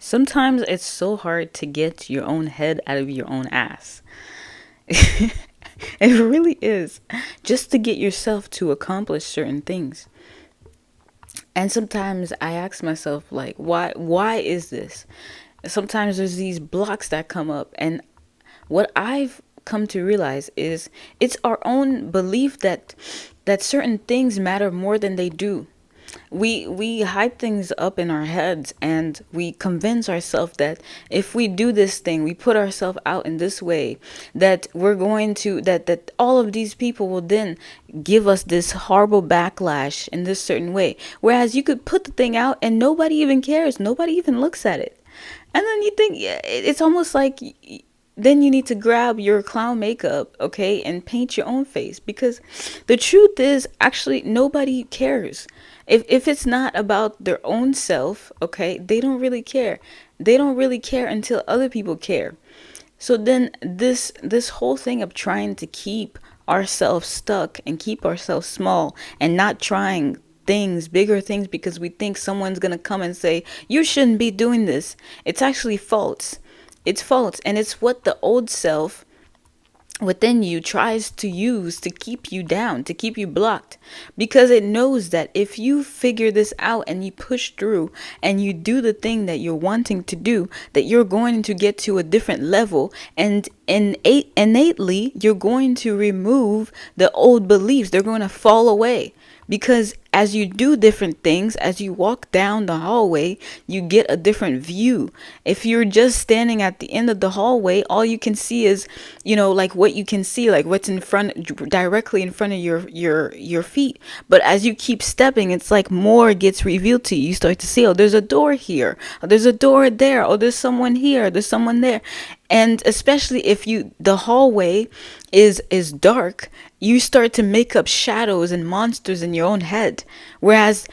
Sometimes it's so hard to get your own head out of your own ass. It really is. Just to get yourself to accomplish certain things. And sometimes I ask myself like why is this? Sometimes there's these blocks that come up, and what I've come to realize is it's our own belief that certain things matter more than they do. We hype things up in our heads, and we convince ourselves that if we do this thing, we put ourselves out in this way, that we're going to that all of these people will then give us this horrible backlash in this certain way, whereas you could put the thing out and nobody even cares, nobody even looks at it. And then you think, yeah, it's almost like then you need to grab your clown makeup, okay, and paint your own face, because the truth is actually nobody cares. If it's not about their own self, okay, they don't really care. They don't really care until other people care. So then this whole thing of trying to keep ourselves stuck and keep ourselves small and not trying things, bigger things, because we think someone's going to come and say, you shouldn't be doing this. It's actually false. It's false. And it's what the old self within you tries to use to keep you down, to keep you blocked, because it knows that if you figure this out and you push through and you do the thing that you're wanting to do, that you're going to get to a different level, and innately you're going to remove the old beliefs. They're going to fall away. Because as you do different things, as you walk down the hallway, you get a different view. If you're just standing at the end of the hallway, all you can see is, like what you can see, like what's in front, directly in front of your feet. But as you keep stepping, it's like more gets revealed to you. You start to see, oh, there's a door here, oh, there's a door there, oh, there's someone here, there's someone there. And especially if the hallway is dark, you start to make up shadows and monsters in your own head, whereas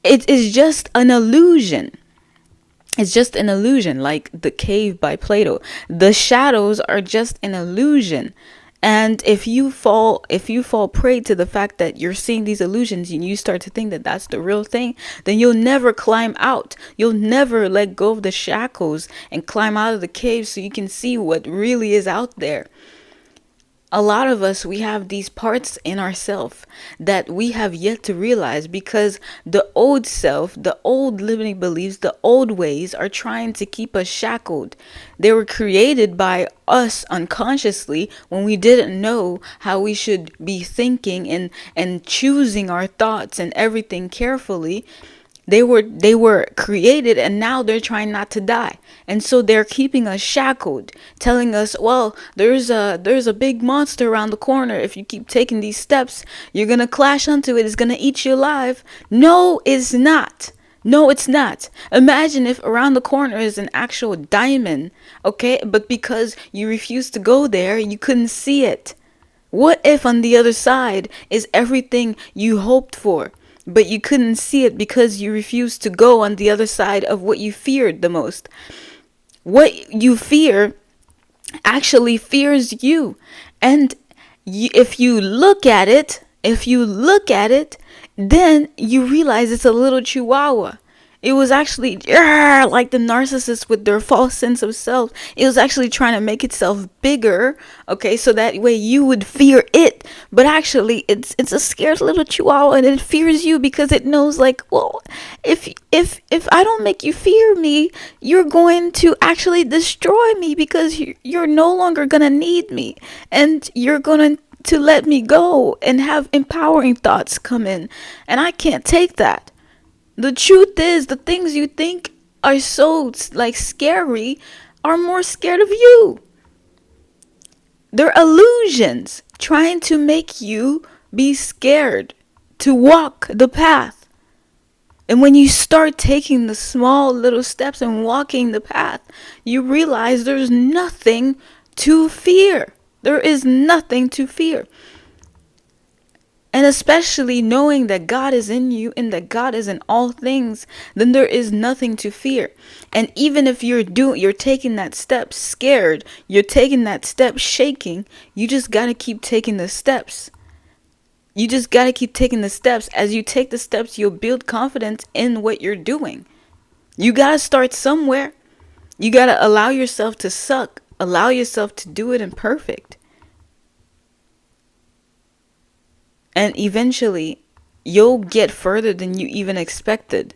it is just an illusion. It's just an illusion, like the cave by Plato. The shadows are just an illusion. And if you fall prey to the fact that you're seeing these illusions and you start to think that that's the real thing, then you'll never climb out. You'll never let go of the shackles and climb out of the cave so you can see what really is out there. A lot of us, we have these parts in ourself that we have yet to realize, because the old self, the old limiting beliefs, the old ways are trying to keep us shackled. They were created by us unconsciously when we didn't know how we should be thinking and choosing our thoughts and everything carefully. They were created, and now they're trying not to die. And so they're keeping us shackled, telling us, well, there's a big monster around the corner. If you keep taking these steps, you're going to clash onto it. It's going to eat you alive. No, it's not. No, it's not. Imagine if around the corner is an actual diamond, okay? But because you refuse to go there, you couldn't see it. What if on the other side is everything you hoped for, but you couldn't see it because you refused to go on the other side of what you feared the most? What you fear actually fears you. And if you look at it, then you realize it's a little chihuahua. It was actually like the narcissist with their false sense of self. It was actually trying to make itself bigger, okay, so that way you would fear it. But actually, it's a scared little chihuahua, and it fears you because it knows, like, well, if I don't make you fear me, you're going to actually destroy me, because you're no longer gonna need me, and you're gonna to let me go and have empowering thoughts come in, and I can't take that. The truth is, the things you think are so like scary are more scared of you. They're illusions trying to make you be scared to walk the path. And when you start taking the small little steps and walking the path, you realize there's nothing to fear. There is nothing to fear. And especially knowing that God is in you and that God is in all things, then there is nothing to fear. And even if you're taking that step scared, you're taking that step shaking, you just got to keep taking the steps. You just got to keep taking the steps. As you take the steps, you'll build confidence in what you're doing. You got to start somewhere. You got to allow yourself to suck. Allow yourself to do it imperfect. And eventually, you'll get further than you even expected.